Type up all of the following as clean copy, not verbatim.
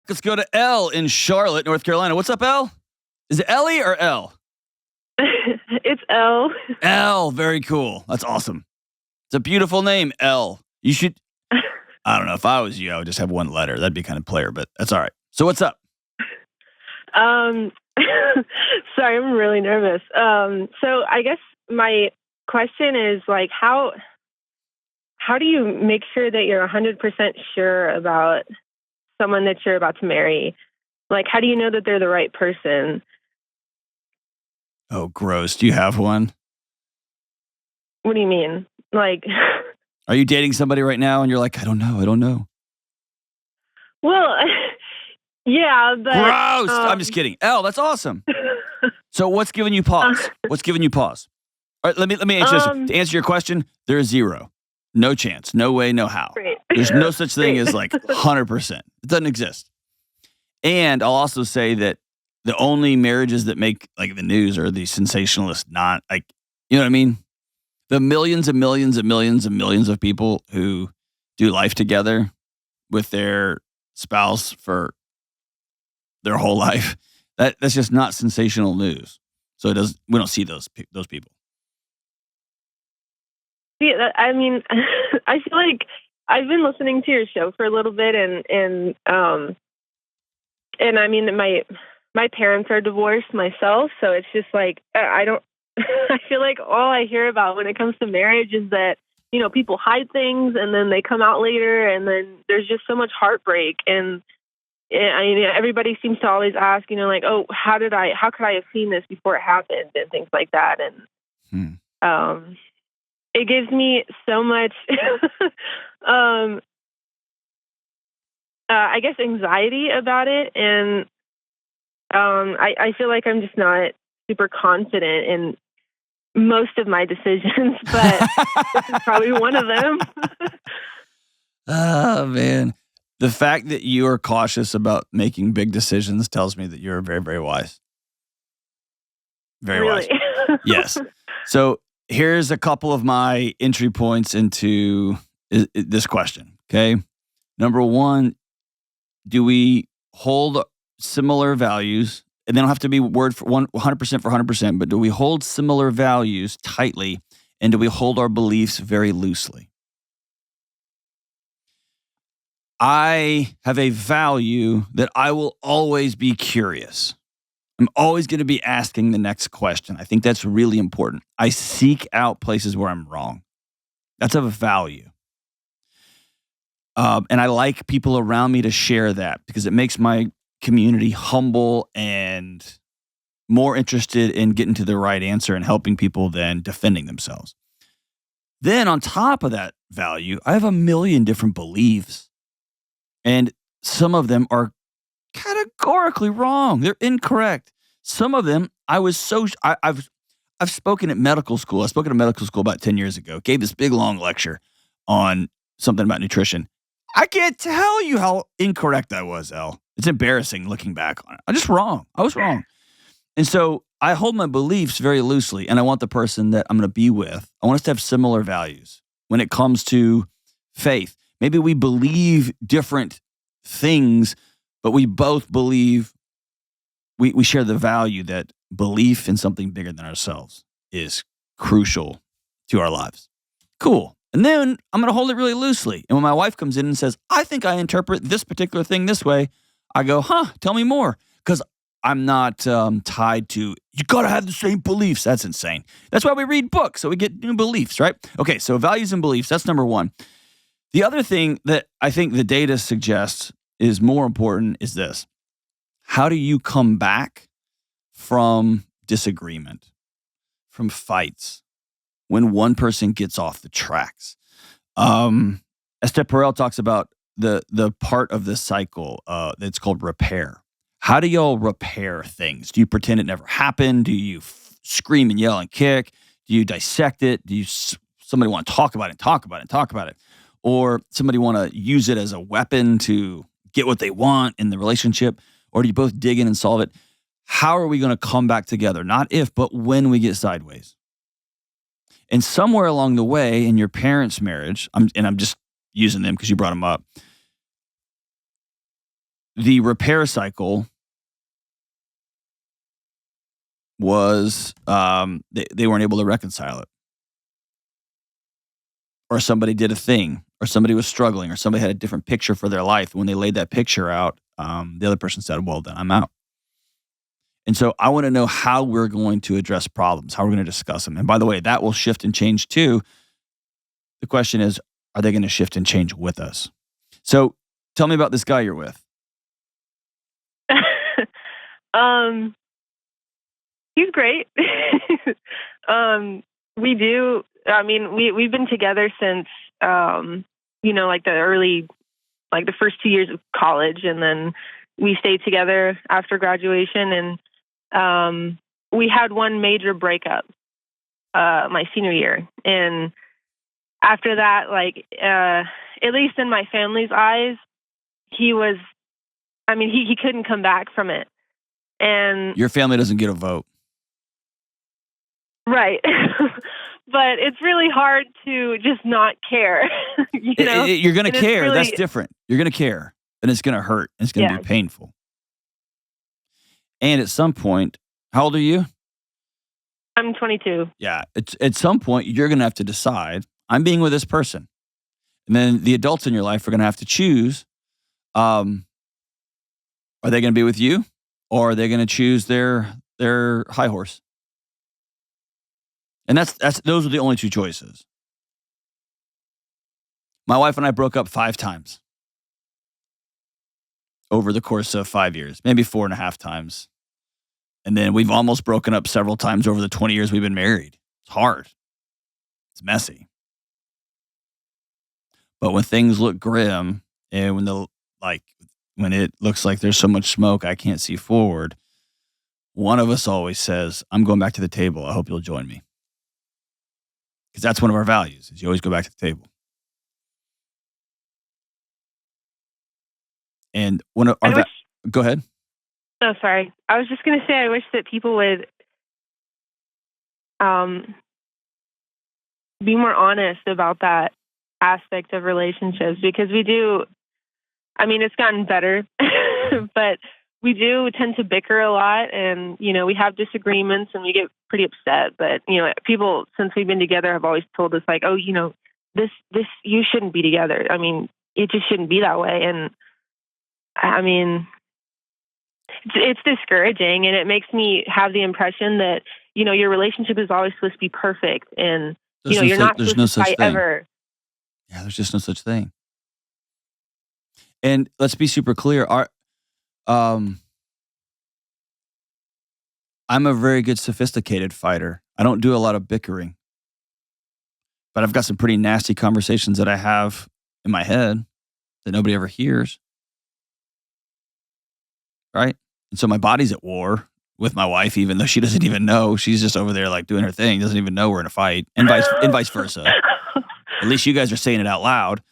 Let's go to Elle in Charlotte, North Carolina. What's up, Elle? Is it Ellie or Elle? It's Elle. Elle, very cool. That's awesome. It's a beautiful name, Elle. You should, I don't know, if I was you, I would just have one letter. That'd be kind of player, but that's all right. So what's up? Sorry, I'm really nervous. So I guess my question is like, how do you make sure that you're 100% sure about someone that you're about to marry? Like, how do you know that they're the right person? Oh, gross. Do you have one? What do you mean? Like, Are you dating somebody right now and you're like, I don't know? well, yeah, but Gross. I'm just kidding. Elle, that's awesome. So what's giving you pause? What's giving you pause? All right, let me answer this. To answer your question, there is zero. No chance. No way, no how. Great. There's no such thing Great. as like 100%. It doesn't exist. And I'll also say that the only marriages that make like the news are the sensationalist, not like, you know what I mean? The millions and millions and millions and millions of people who do life together with their spouse for their whole life. That's just not sensational news. So we don't see those people. Yeah, I mean, I feel like I've been listening to your show for a little bit, and I mean, my parents are divorced myself, so it's just like I don't. I feel like all I hear about when it comes to marriage is that, you know, people hide things and then they come out later, and then there's just so much heartbreak. And I mean, everybody seems to always ask, you know, like, oh, how could I have seen this before it happened, and things like that. And it gives me so much, I guess, anxiety about it. And I feel like I'm just not super confident in most of my decisions, but this is probably one of them. Oh, man. The fact that you are cautious about making big decisions tells me that you're very, very wise. Very really? wise. Yes. So here's a couple of my entry points into this question. Okay. Number one, do we hold similar values? And they don't have to be word for 100% for 100%, but do we hold similar values tightly? And do we hold our beliefs very loosely? I have a value that I will always be curious. I'm always going to be asking the next question. I think that's really important. I seek out places where I'm wrong. That's of a value. And I like people around me to share that because it makes my community humble and more interested in getting to the right answer and helping people than defending themselves. Then on top of that value, I have a million different beliefs. And some of them are categorically wrong. They're incorrect. Some of them, I've spoken at medical school. I spoke at a medical school about 10 years ago. Gave this big long lecture on something about nutrition. I can't tell you how incorrect I was, Elle. It's embarrassing looking back on it. I'm just wrong. I was wrong. And so I hold my beliefs very loosely, and I want the person that I'm going to be with, I want us to have similar values when it comes to faith. Maybe we believe different things, but we both believe we share the value that belief in something bigger than ourselves is crucial to our lives. Cool. And then I'm going to hold it really loosely. And when my wife comes in and says, I think I interpret this particular thing this way, I go, tell me more. Because I'm not tied to, you got to have the same beliefs. That's insane. That's why we read books, so we get new beliefs, right? Okay, so values and beliefs, that's number one. The other thing that I think the data suggests is more important is this. How do you come back from disagreement, from fights, when one person gets off the tracks? Esther Perel talks about the part of the cycle that's called repair. How do y'all repair things? Do you pretend it never happened? Do you scream and yell and kick? Do you dissect it? Do you somebody want to talk about it? Or somebody want to use it as a weapon to get what they want in the relationship? Or do you both dig in and solve it? How are we going to come back together? Not if, but when we get sideways. And somewhere along the way in your parents' marriage, I'm just using them because you brought them up, the repair cycle was they weren't able to reconcile it. Or somebody did a thing, or somebody was struggling, or somebody had a different picture for their life. When they laid that picture out, the other person said, well, then I'm out. And so I want to know how we're going to address problems, how we're going to discuss them. And by the way, that will shift and change too. The question is, are they going to shift and change with us? So tell me about this guy you're with. He's great. We've been together since, like the first 2 years of college, and then we stayed together after graduation, and we had one major breakup my senior year. And after that, at least in my family's eyes, he couldn't come back from it. And your family doesn't get a vote. Right. But it's really hard to just not care. You're going to care. Really, that's different. You're going to care, and it's going to hurt. And it's going to be painful. And at some point, how old are you? I'm 22. Yeah. At some point, you're going to have to decide, I'm being with this person. And then the adults in your life are going to have to choose, are they going to be with you, or are they going to choose their high horse? And those are the only two choices. My wife and I broke up 5 times over the course of 5 years, maybe 4.5 times. And then we've almost broken up several times over the 20 years we've been married. It's hard. It's messy. But when things look grim and when it looks like there's so much smoke I can't see forward, one of us always says, I'm going back to the table. I hope you'll join me. Because that's one of our values, is you always go back to the table. And go ahead. Oh, sorry. I was just going to say, I wish that people would be more honest about that aspect of relationships, because we do, it's gotten better, but we do tend to bicker a lot, and, we have disagreements and we get pretty upset. But, people, since we've been together, have always told us this, you shouldn't be together. It just shouldn't be that way. And it's discouraging, and it makes me have the impression that, your relationship is always supposed to be perfect, and, you're not supposed to fight ever. Yeah, there's just no such thing. And let's be super clear. I'm a very good sophisticated fighter. I don't do a lot of bickering. But I've got some pretty nasty conversations that I have in my head that nobody ever hears. Right? And so my body's at war with my wife, even though she doesn't even know. She's just over there doing her thing, doesn't even know we're in a fight, and vice versa. At least you guys are saying it out loud.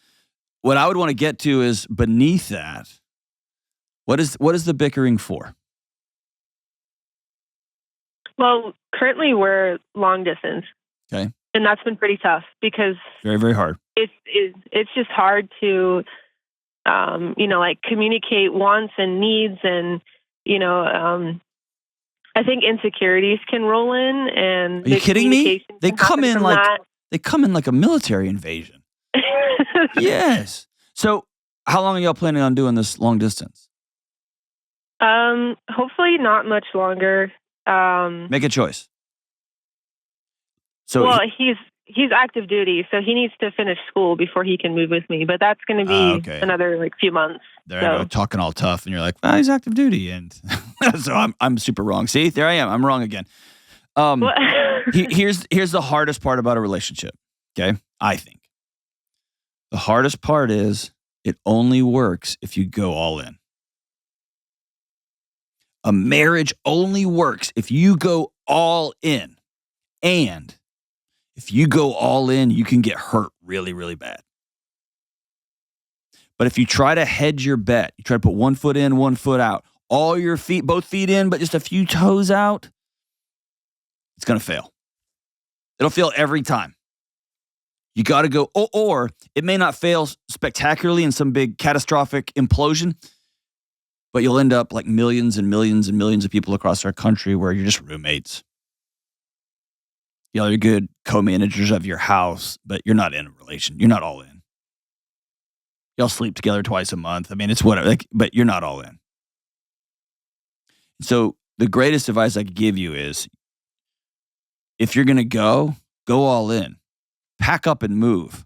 What I would want to get to is beneath that, what is the bickering for? Well, currently we're long distance. Okay. And that's been pretty tough, because very, very hard. It's just hard to, communicate wants and needs, and, I think insecurities can roll in, and are you kidding me? They come in like a military invasion. Yes. So how long are y'all planning on doing this long distance? Hopefully not much longer. Make a choice. So he's active duty, so he needs to finish school before he can move with me. But that's going to be another few months. There I go, talking all tough, and you're like, well, he's active duty, and so I'm super wrong. See, there I am. I'm wrong again. Here's the hardest part about a relationship. Okay, I think the hardest part is it only works if you go all in. A marriage only works if you go all in. And if you go all in, you can get hurt really, really bad. But if you try to hedge your bet, you try to put one foot in, one foot out, all your feet, both feet in, but just a few toes out, it's going to fail. It'll fail every time. You got to go, or it may not fail spectacularly in some big catastrophic implosion, But you'll end up like millions and millions and millions of people across our country where you're just roommates. You're good co-managers of your house, but you're not in a relation. You're not all in. Y'all sleep together twice a month. I mean, it's whatever, like, but you're not all in. So the greatest advice I could give you is if you're going to go all in. Pack up and move.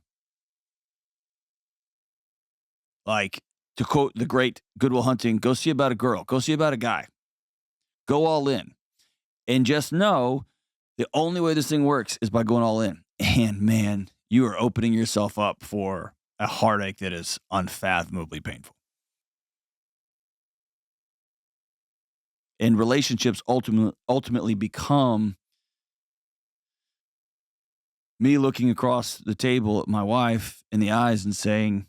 Like, to quote the great Good Will Hunting, go see about a girl. Go see about a guy. Go all in. And just know the only way this thing works is by going all in. And man, you are opening yourself up for a heartache that is unfathomably painful. And relationships ultimately become me looking across the table at my wife in the eyes and saying,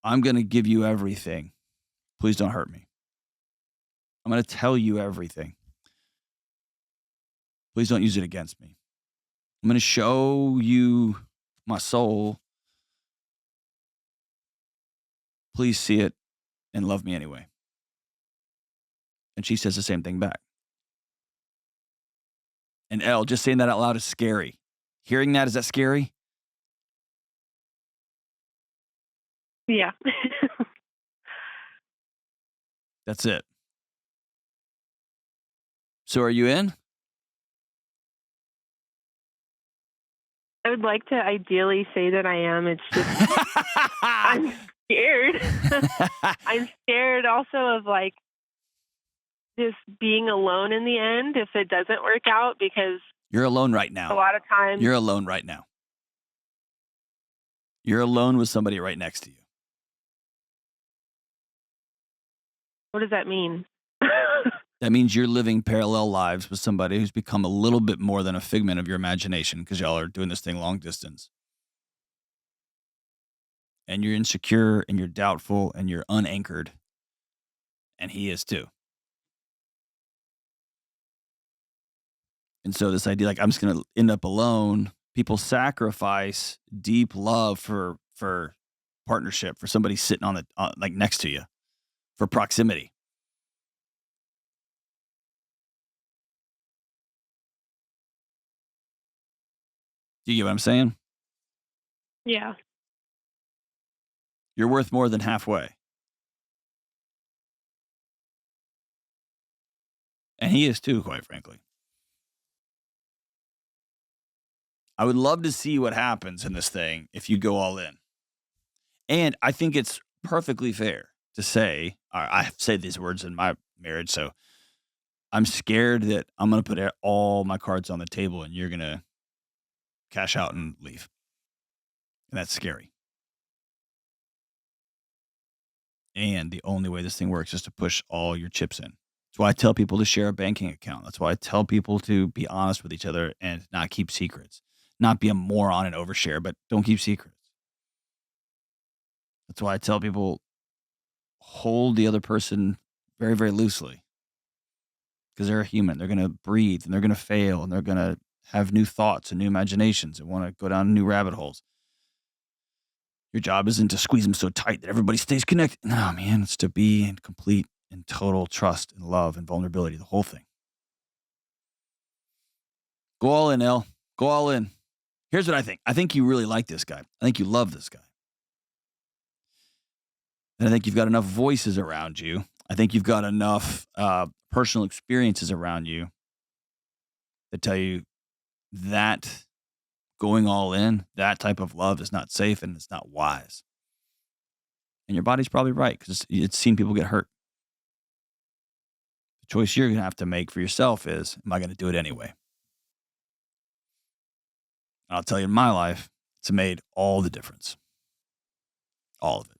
I'm going to give you everything. Please don't hurt me. I'm going to tell you everything. Please don't use it against me. I'm going to show you my soul. Please see it and love me anyway. And she says the same thing back. And Elle, just saying that out loud is scary. Hearing that, is that scary? Yeah. That's it. So are you in? I would like to ideally say that I am. It's just, I'm scared. I'm scared also of like just being alone in the end if it doesn't work out, because You're alone right now. a lot of times You're alone right now. You're alone with somebody right next to you. What does that mean? That means you're living parallel lives with somebody who's become a little bit more than a figment of your imagination because y'all are doing this thing long distance. And you're insecure and you're doubtful and you're unanchored. And he is too. And so this idea, like, I'm just going to end up alone. People sacrifice deep love for partnership, for somebody sitting on like next to you, for proximity. Do you get what I'm saying? Yeah. You're worth more than halfway. And he is too, quite frankly. I would love to see what happens in this thing if you go all in. And I think it's perfectly fair to say, I say these words in my marriage, so I'm scared that I'm going to put all my cards on the table and you're going to cash out and leave. And that's scary. And the only way this thing works is to push all your chips in. That's why I tell people to share a banking account. That's why I tell people to be honest with each other and not keep secrets. Not be a moron and overshare, but don't keep secrets. That's why I tell people hold the other person very, very loosely. Because they're a human. They're going to breathe and they're going to fail and they're going to have new thoughts and new imaginations and want to go down new rabbit holes. Your job isn't to squeeze them so tight that everybody stays connected. No, man, it's to be in complete and total trust and love and vulnerability, the whole thing. Go all in, Elle. Go all in. Here's what I think. I think you really like this guy. I think you love this guy. And I think you've got enough voices around you. I think you've got enough personal experiences around you that tell you that going all in, that type of love is not safe and it's not wise. And your body's probably right because it's seen people get hurt. The choice you're going to have to make for yourself is, am I going to do it anyway? And I'll tell you, in my life, it's made all the difference. All of it.